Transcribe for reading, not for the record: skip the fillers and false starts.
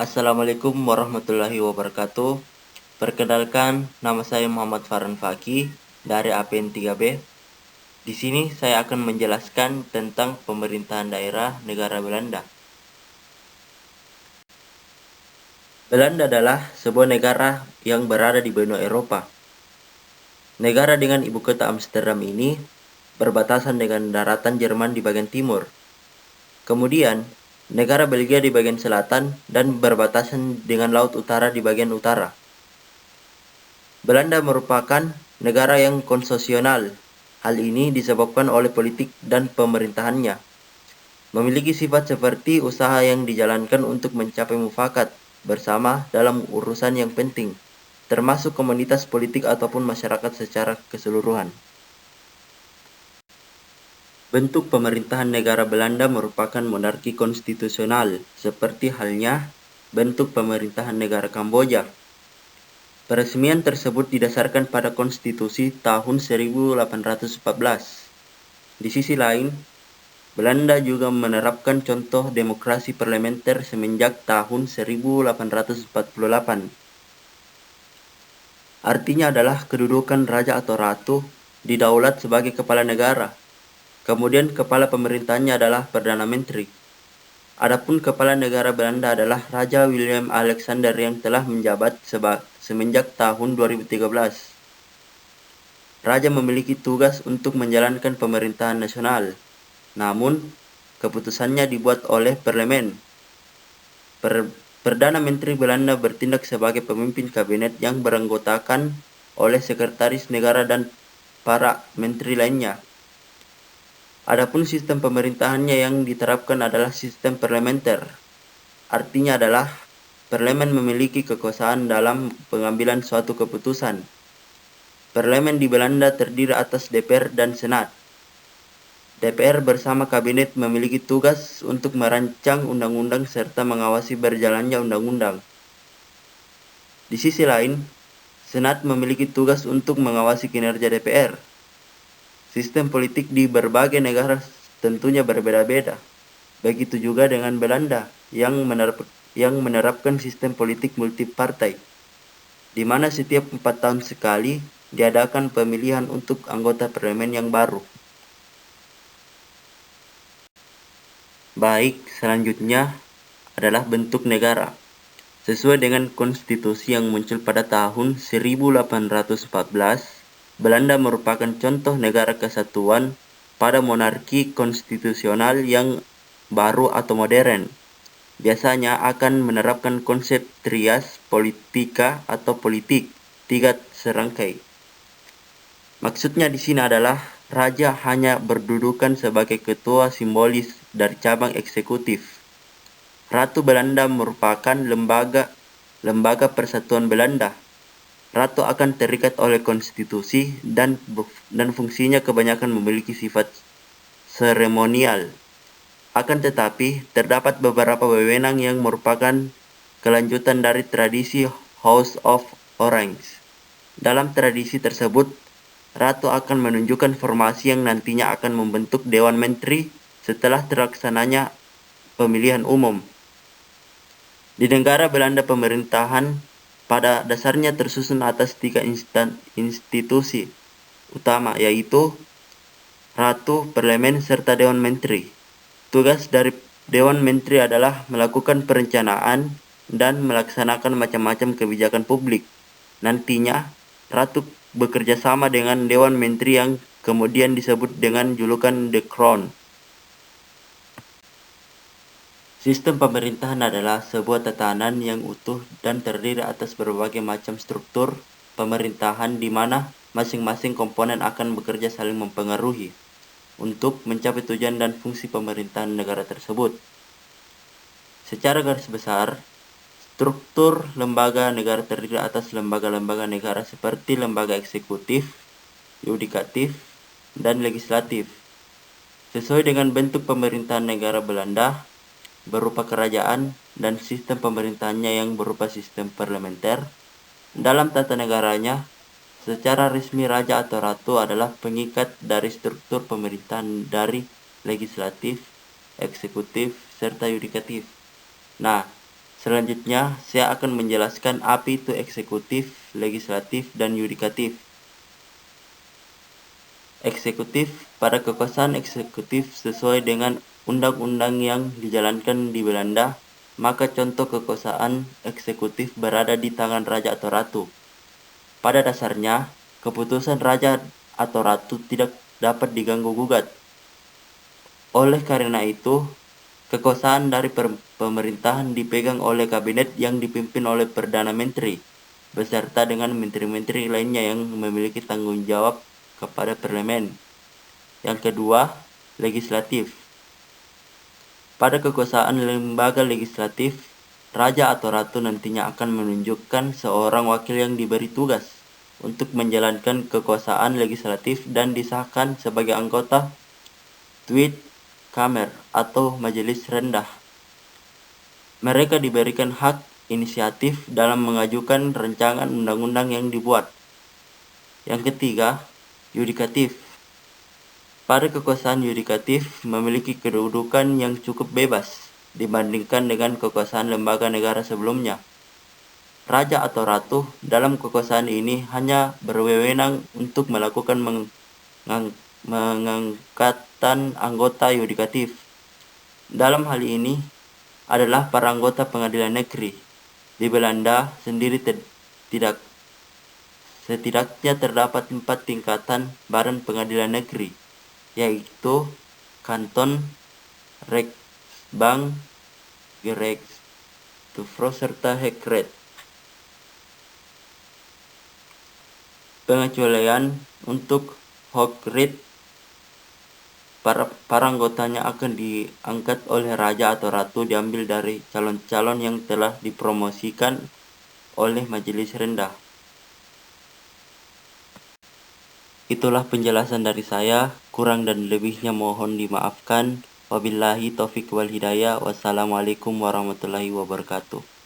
Assalamualaikum warahmatullahi wabarakatuh. Perkenalkan, nama saya Muhammad Farhan Faki dari APN 3B. Di sini saya akan menjelaskan tentang pemerintahan daerah negara Belanda. Belanda adalah sebuah negara yang berada di benua Eropa. Negara dengan ibu kota Amsterdam ini berbatasan dengan daratan Jerman di bagian timur. Kemudian, negara Belgia di bagian selatan dan berbatasan dengan Laut Utara di bagian utara. Belanda merupakan negara yang konstitusional. Hal ini disebabkan oleh politik dan pemerintahannya. Memiliki sifat seperti usaha yang dijalankan untuk mencapai mufakat bersama dalam urusan yang penting, termasuk komunitas politik ataupun masyarakat secara keseluruhan. Bentuk pemerintahan negara Belanda merupakan monarki konstitusional, seperti halnya bentuk pemerintahan negara Kamboja. Peresmian tersebut didasarkan pada konstitusi tahun 1814. Di sisi lain, Belanda juga menerapkan contoh demokrasi parlementer semenjak tahun 1848. Artinya adalah kedudukan raja atau ratu didaulat sebagai kepala negara. Kemudian kepala pemerintahannya adalah Perdana Menteri. Adapun kepala negara Belanda adalah Raja William Alexander yang telah menjabat semenjak tahun 2013. Raja memiliki tugas untuk menjalankan pemerintahan nasional, namun keputusannya dibuat oleh parlemen. Perdana Menteri Belanda bertindak sebagai pemimpin kabinet yang beranggotakan oleh sekretaris negara dan para menteri lainnya. Adapun sistem pemerintahannya yang diterapkan adalah sistem parlementer. Artinya adalah parlemen memiliki kekuasaan dalam pengambilan suatu keputusan. Parlemen di Belanda terdiri atas DPR dan Senat. DPR bersama kabinet memiliki tugas untuk merancang undang-undang serta mengawasi berjalannya undang-undang. Di sisi lain, Senat memiliki tugas untuk mengawasi kinerja DPR. Sistem politik di berbagai negara tentunya berbeda-beda. Begitu juga dengan Belanda yang menerapkan sistem politik multipartai, di mana setiap 4 tahun sekali diadakan pemilihan untuk anggota parlemen yang baru. Baik, selanjutnya adalah bentuk negara. Sesuai dengan konstitusi yang muncul pada tahun 1814, Belanda merupakan contoh negara kesatuan pada monarki konstitusional yang baru atau modern. Biasanya akan menerapkan konsep trias politika atau politik, 3 serangkai. Maksudnya di sini adalah raja hanya berdudukan sebagai ketua simbolis dari cabang eksekutif. Ratu Belanda merupakan lembaga persatuan Belanda. Ratu akan terikat oleh konstitusi dan fungsinya kebanyakan memiliki sifat seremonial. Akan tetapi, terdapat beberapa wewenang yang merupakan kelanjutan dari tradisi House of Orange. Dalam tradisi tersebut, Ratu akan menunjukkan formasi yang nantinya akan membentuk Dewan Menteri setelah terlaksananya pemilihan umum. Di negara Belanda, pemerintahan pada dasarnya tersusun atas 3 institusi utama, yaitu Ratu, Parlemen, serta Dewan Menteri. Tugas dari Dewan Menteri adalah melakukan perencanaan dan melaksanakan macam-macam kebijakan publik. Nantinya, Ratu bekerja sama dengan Dewan Menteri yang kemudian disebut dengan julukan The Crown. Sistem pemerintahan adalah sebuah tatanan yang utuh dan terdiri atas berbagai macam struktur pemerintahan di mana masing-masing komponen akan bekerja saling mempengaruhi untuk mencapai tujuan dan fungsi pemerintahan negara tersebut. Secara garis besar, struktur lembaga negara terdiri atas lembaga-lembaga negara seperti lembaga eksekutif, yudikatif, dan legislatif. Sesuai dengan bentuk pemerintahan negara Belanda, berupa kerajaan dan sistem pemerintahannya yang berupa sistem parlementer. Dalam tata negaranya, secara resmi raja atau ratu adalah pengikat dari struktur pemerintahan dari legislatif, eksekutif, serta yudikatif. Nah, Selanjutnya, saya akan menjelaskan apa itu eksekutif, legislatif, dan yudikatif. Eksekutif, pada kekuasaan eksekutif sesuai dengan undang-undang yang dijalankan di Belanda, maka contoh kekuasaan eksekutif berada di tangan raja atau ratu. Pada dasarnya, keputusan raja atau ratu tidak dapat diganggu-gugat. Oleh karena itu, kekuasaan dari pemerintahan dipegang oleh kabinet yang dipimpin oleh Perdana Menteri, beserta dengan menteri-menteri lainnya yang memiliki tanggung jawab kepada parlemen. Yang kedua, legislatif. Pada kekuasaan lembaga legislatif, raja atau ratu nantinya akan menunjukkan seorang wakil yang diberi tugas untuk menjalankan kekuasaan legislatif dan disahkan sebagai anggota Tweede Kamer atau majelis rendah. Mereka diberikan hak inisiatif dalam mengajukan rancangan undang-undang yang dibuat. Yang ketiga, yudikatif. Pada kekuasaan yudikatif memiliki kedudukan yang cukup bebas dibandingkan dengan kekuasaan lembaga negara sebelumnya. Raja atau ratu dalam kekuasaan ini hanya berwenang untuk melakukan mengangkatan anggota yudikatif. Dalam hal ini adalah para anggota pengadilan negeri. Di Belanda sendiri setidaknya terdapat 4 tingkatan badan pengadilan negeri, yaitu kanton, rechtbank, gerechtshof serta hekret. Pengecualian untuk Hooggerecht, para anggotanya akan diangkat oleh raja atau ratu diambil dari calon-calon yang telah dipromosikan oleh majelis rendah. Itulah penjelasan dari saya, kurang dan lebihnya mohon dimaafkan. Wabillahi taufiq wal hidayah. Wassalamualaikum warahmatullahi wabarakatuh.